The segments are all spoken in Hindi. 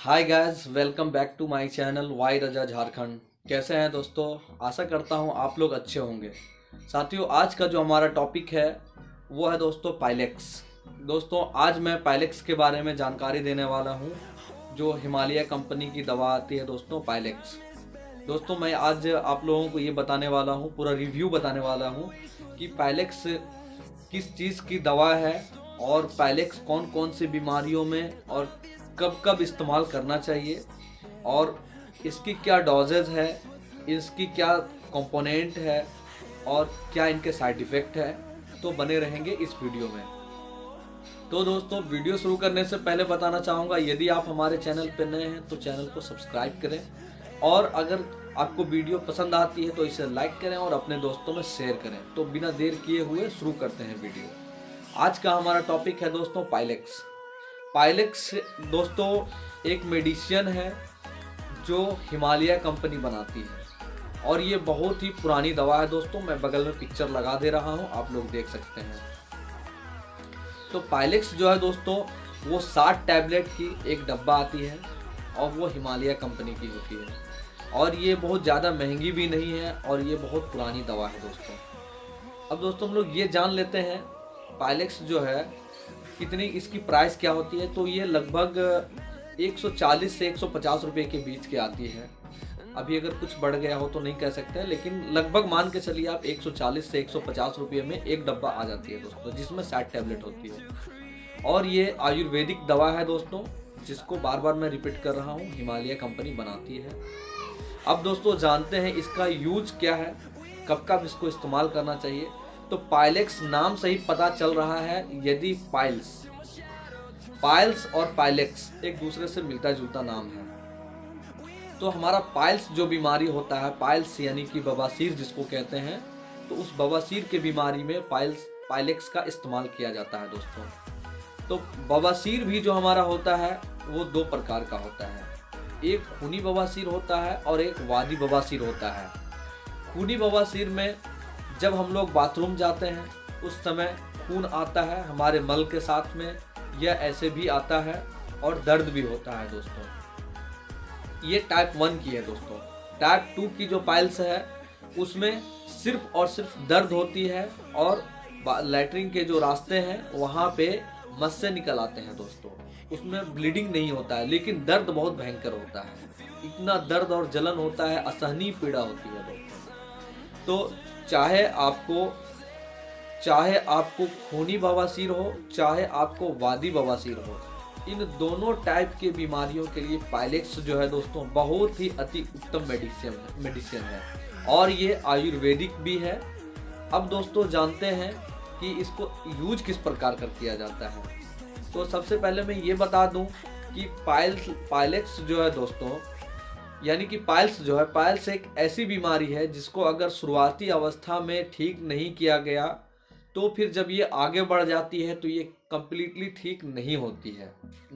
Hi guys, welcome back to my channel Y Raja Jharkhand. कैसे हैं दोस्तों? आशा करता हूं आप लोग अच्छे होंगे। साथियों, आज का जो हमारा टॉपिक है वो है दोस्तों पाइलेक्स। दोस्तों, आज मैं पाइलेक्स के बारे में जानकारी देने वाला हूं, जो हिमालय कंपनी की दवा आती है दोस्तों, पाइलेक्स। दोस्तों, मैं आज आप लोगों को ये बताने वाला हूँ, पूरा रिव्यू बताने वाला हूँ कि पाइलेक्स किस चीज़ की दवा है और पाइलेक्स कौन कौन सी बीमारियों में और कब कब इस्तेमाल करना चाहिए और इसकी क्या डोजेज है, इसकी क्या कंपोनेंट है और क्या इनके साइड इफ़ेक्ट है। तो बने रहेंगे इस वीडियो में। तो दोस्तों, वीडियो शुरू करने से पहले बताना चाहूँगा, यदि आप हमारे चैनल पर नए हैं तो चैनल को सब्सक्राइब करें और अगर आपको वीडियो पसंद आती है तो इसे लाइक करें और अपने दोस्तों में शेयर करें। तो बिना देर किए हुए शुरू करते हैं वीडियो। आज का हमारा टॉपिक है दोस्तों पाइलेक्स। पाइलेक्स दोस्तों एक मेडिसिन है जो हिमालय कंपनी बनाती है और ये बहुत ही पुरानी दवा है दोस्तों। मैं बगल में पिक्चर लगा दे रहा हूँ, आप लोग देख सकते हैं। तो पाइलेक्स जो है दोस्तों वो 60 टैबलेट की एक डब्बा आती है और वो हिमालय कंपनी की होती है और ये बहुत ज़्यादा महंगी भी नहीं है और ये बहुत पुरानी दवा है दोस्तों। अब दोस्तों हम लोग ये जान लेते हैं पाइलेक्स जो है कितनी, इसकी प्राइस क्या होती है। तो ये लगभग 140 से 150 रुपये के बीच की आती है। अभी अगर कुछ बढ़ गया हो तो नहीं कह सकते, लेकिन लगभग मान के चलिए आप 140 से 150 रुपये में एक डब्बा आ जाती है दोस्तों, जिसमें 60 टैबलेट होती है। और ये आयुर्वेदिक दवा है दोस्तों, जिसको बार बार मैं रिपीट कर रहा हूँ, हिमालय कंपनी बनाती है। अब दोस्तों जानते हैं इसका यूज क्या है, कब कब इसको इस्तेमाल करना चाहिए। तो पाइलेक्स नाम से ही पता चल रहा है, यदि पाइल्स और पाइलेक्स एक दूसरे से मिलता जुलता नाम है। तो हमारा पाइल्स जो बीमारी होता है, पाइल्स यानी कि बवासीर जिसको कहते हैं, तो उस बवासीर के बीमारी में पाइलेक्स का इस्तेमाल किया जाता है दोस्तों। तो बवासीर भी जो हमारा होता है वो दो प्रकार का होता है, एक खूनी बवासीर होता है और एक वादी बवासीर होता है। खूनी बवासीर में जब हम लोग बाथरूम जाते हैं उस समय खून आता है हमारे मल के साथ में, या ऐसे भी आता है और दर्द भी होता है दोस्तों। ये टाइप 1 की है दोस्तों। टाइप 2 की जो पाइल्स है उसमें सिर्फ और सिर्फ दर्द होती है और लैट्रिन के जो रास्ते हैं वहाँ पे मस्से निकल आते हैं दोस्तों। उसमें ब्लीडिंग नहीं होता है, लेकिन दर्द बहुत भयंकर होता है। इतना दर्द और जलन होता है, असहनीय पीड़ा होती है दोस्तों। तो चाहे आपको खूनी बवासीर हो, चाहे आपको वादी बवासीर हो, इन दोनों टाइप के बीमारियों के लिए पाइलेक्स जो है दोस्तों बहुत ही अति उत्तम मेडिसिन है और ये आयुर्वेदिक भी है। अब दोस्तों जानते हैं कि इसको यूज किस प्रकार कर किया जाता है। तो सबसे पहले मैं ये बता दूं कि पाइलेक्स जो है दोस्तों, यानी कि पाइल्स एक ऐसी बीमारी है जिसको अगर शुरुआती अवस्था में ठीक नहीं किया गया तो फिर जब ये आगे बढ़ जाती है तो ये कम्प्लीटली ठीक नहीं होती है।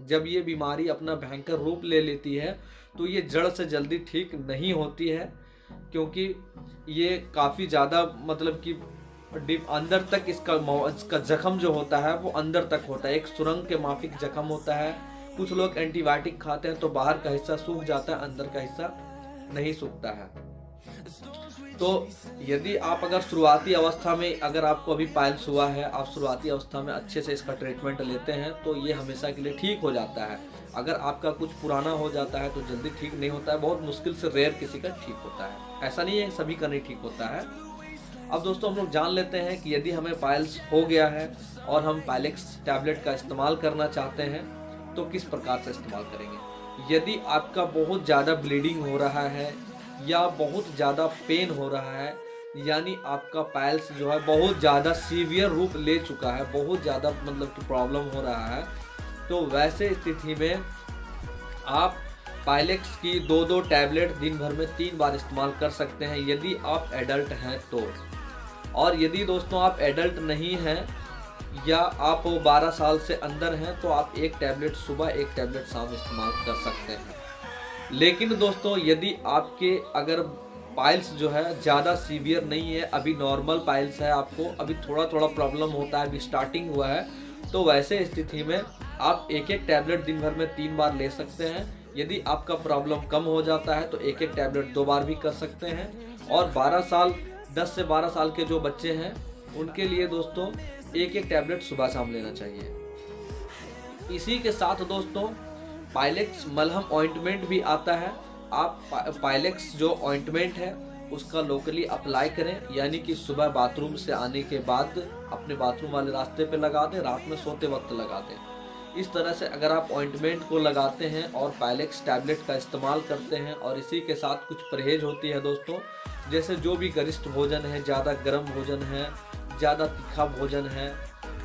जब ये बीमारी अपना भयंकर रूप ले लेती है तो ये जड़ से जल्दी ठीक नहीं होती है, क्योंकि ये काफ़ी ज़्यादा मतलब कि अंदर तक इसका जख्म जो होता है वो अंदर तक होता है, एक सुरंग के माफिक जख्म होता है। कुछ लोग एंटीबायोटिक खाते हैं तो बाहर का हिस्सा सूख जाता है, अंदर का हिस्सा नहीं सूखता है। तो यदि आप अगर शुरुआती अवस्था में, अगर आपको अभी पाइल्स हुआ है, आप शुरुआती अवस्था में अच्छे से इसका ट्रीटमेंट लेते हैं तो ये हमेशा के लिए ठीक हो जाता है। अगर आपका कुछ पुराना हो जाता है तो जल्दी ठीक नहीं होता है, बहुत मुश्किल से रेयर किसी का ठीक होता है। ऐसा नहीं है सभी का नहीं ठीक होता है। अब दोस्तों हम लोग जान लेते हैं कि यदि हमें पाइल्स हो गया है और हम पाइलेक्स टैबलेट का इस्तेमाल करना चाहते हैं तो किस प्रकार से इस्तेमाल करेंगे। यदि आपका बहुत ज़्यादा ब्लीडिंग हो रहा है या बहुत ज़्यादा पेन हो रहा है, यानी आपका पाइल्स जो है बहुत ज़्यादा सीवियर रूप ले चुका है, बहुत ज़्यादा मतलब कि प्रॉब्लम हो रहा है, तो वैसे स्थिति में आप पाइलेक्स की 2-2 टैबलेट दिन भर में 3 बार इस्तेमाल कर सकते हैं, यदि आप एडल्ट हैं तो। और यदि दोस्तों आप एडल्ट नहीं हैं या आप 12 साल से अंदर हैं तो आप एक टैबलेट सुबह, एक टैबलेट शाम इस्तेमाल कर सकते हैं। लेकिन दोस्तों यदि आपके अगर पाइल्स जो है ज़्यादा सीवियर नहीं है, अभी नॉर्मल पाइल्स है, आपको अभी थोड़ा थोड़ा प्रॉब्लम होता है, अभी स्टार्टिंग हुआ है, तो वैसे स्थिति में आप एक एक टैबलेट दिन भर में 3 बार ले सकते हैं। यदि आपका प्रॉब्लम कम हो जाता है तो एक एक टैबलेट 2 बार भी कर सकते हैं। और 10 से 12 साल के जो बच्चे हैं उनके लिए दोस्तों एक एक टैबलेट सुबह शाम लेना चाहिए। इसी के साथ दोस्तों पाइलेक्स मलहम ऑइंटमेंट भी आता है। आप पाइलेक्स जो ऑइंटमेंट है उसका लोकली अप्लाई करें, यानी कि सुबह बाथरूम से आने के बाद अपने बाथरूम वाले रास्ते पे लगा दें, रात में सोते वक्त लगा दें। इस तरह से अगर आप ऑइंटमेंट को लगाते हैं और पाइलेक्स टैबलेट का इस्तेमाल करते हैं और इसी के साथ कुछ परहेज होती है दोस्तों, जैसे जो भी गरिष्ठ भोजन है, ज़्यादा गर्म भोजन है, ज़्यादा तीखा भोजन है,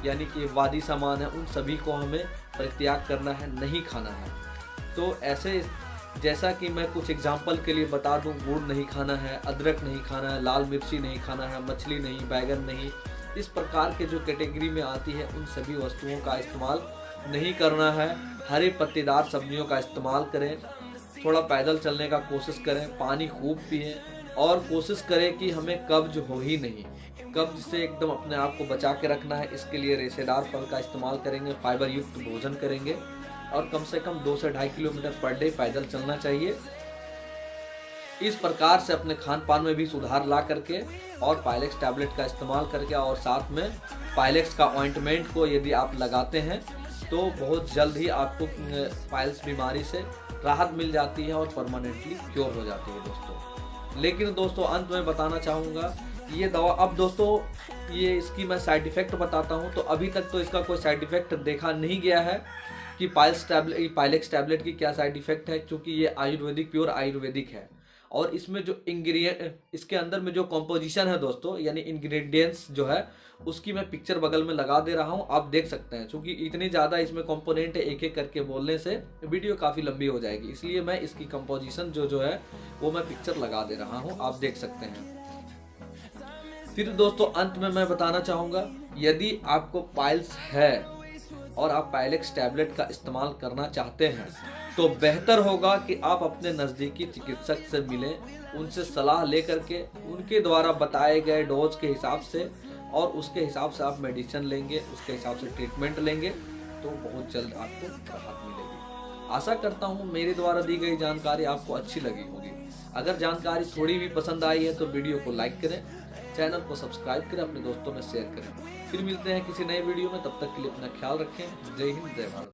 यानी कि वादी सामान है, उन सभी को हमें परित्याग करना है, नहीं खाना है। तो ऐसे जैसा कि मैं कुछ एग्जाम्पल के लिए बता दूं, गुड़ नहीं खाना है, अदरक नहीं खाना है, लाल मिर्ची नहीं खाना है, मछली नहीं, बैगन नहीं, इस प्रकार के जो कैटेगरी में आती है उन सभी वस्तुओं का इस्तेमाल नहीं करना है। हरे पत्तेदार सब्जियों का इस्तेमाल करें, थोड़ा पैदल चलने का कोशिश करें, पानी खूब पिएं और कोशिश करें कि हमें कब्ज हो ही नहीं। कब्ज से एकदम अपने आप को बचा के रखना है, इसके लिए रेशेदार फल का इस्तेमाल करेंगे, फाइबर युक्त भोजन करेंगे और कम से कम 2 से 2.5 किलोमीटर पर डे पैदल चलना चाहिए। इस प्रकार से अपने खान पान में भी सुधार ला करके और पाइलेक्स टैबलेट का इस्तेमाल करके और साथ में पाइलेक्स का ऑइंटमेंट को यदि आप लगाते हैं तो बहुत जल्द ही आपको पाइल्स बीमारी से राहत मिल जाती है और परमानेंटली क्योर हो जाती है दोस्तों। लेकिन दोस्तों अंत में बताना चाहूँगा ये दवा, अब दोस्तों ये इसकी मैं साइड इफ़ेक्ट बताता हूँ। तो अभी तक तो इसका कोई साइड इफ़ेक्ट देखा नहीं गया है कि पाइलेक्स टैबलेट की क्या साइड इफ़ेक्ट है, क्योंकि ये आयुर्वेदिक, प्योर आयुर्वेदिक है। और इसमें जो इसके अंदर में जो कॉम्पोजिशन है दोस्तों, यानी इंग्रेडिएंट्स जो है उसकी मैं पिक्चर बगल में लगा दे रहा हूँ, आप देख सकते हैं। क्योंकि इतनी ज़्यादा इसमें कंपोनेंट है, एक एक करके बोलने से वीडियो काफ़ी लंबी हो जाएगी, इसलिए मैं इसकी कंपोजिशन जो है वो मैं पिक्चर लगा दे रहा हूँ, आप देख सकते हैं। फिर दोस्तों अंत में मैं बताना चाहूँगा, यदि आपको पाइल्स है और आप पाइलेक्स टैबलेट का इस्तेमाल करना चाहते हैं तो बेहतर होगा कि आप अपने नज़दीकी चिकित्सक से मिलें, उनसे सलाह लेकर के उनके द्वारा बताए गए डोज के हिसाब से और उसके हिसाब से आप मेडिसिन लेंगे, उसके हिसाब से ट्रीटमेंट लेंगे तो बहुत जल्द आपको राहत मिलेगी। आशा करता हूँ मेरे द्वारा दी गई जानकारी आपको अच्छी लगी होगी। अगर जानकारी थोड़ी भी पसंद आई है तो वीडियो को लाइक करें, चैनल को सब्सक्राइब करें, अपने दोस्तों में शेयर करें। फिर मिलते हैं किसी नए वीडियो में, तब तक के लिए अपना ख्याल रखें। जय हिंद, जय भारत।